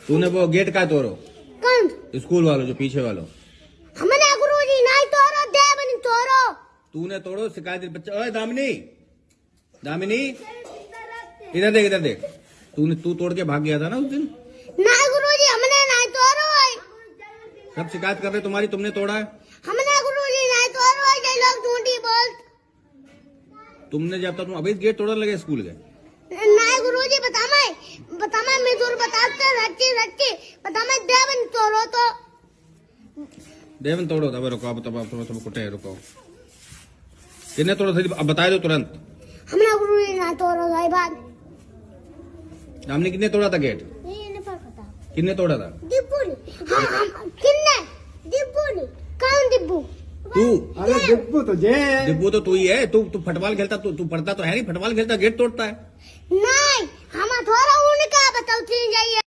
तूने वो गेट का तोड़ो, कौन स्कूल वालों जो पीछे वालों, हमने गुरुजी नहीं तोड़ो देवन तोड़ो। तूने तोड़ो शिकायत बच्चा। ओए दामिनी, दामिनी इधर देख, इधर देख। तू तोड़ के भाग गया था ना उस दिन। नहीं गुरुजी हमने नहीं तोड़ो है। सब शिकायत कर रहे तुम्हारी, तुमने तोड़ा है। हमने गुरुजी नहीं तोड़ो है, ये लोग झूठी बोल। तुमने जब तक तुम अभी गेट तोड़ने लगे स्कूल के। नहीं गुरुजी बता मैं मजदूर बताते रच्ची रच्ची बता मैं देवन तोड़ो तो देवन तोड़ो। तब रुको, अब तब कुटे रुको। कितने तोड़ा था अब बता दो तुरंत। हमने गुरुजी नहीं तोड़ो भाई बात। हमने कितने तोड़ा था गेट, ये नहीं पता। कितने तोड़ा था? डिब्बू ने हम किन्ने डिब्बू ने कौन डिब्बू? तू। अरे डिब्बू तो जे डिब्बू तो तू ही है। तू फुटबॉल खेलता, तू पढ़ता तो है नहीं, फुटबॉल खेलता गेट तोड़ता है। नहीं हम थोड़ा उनका बताओ चल जाइए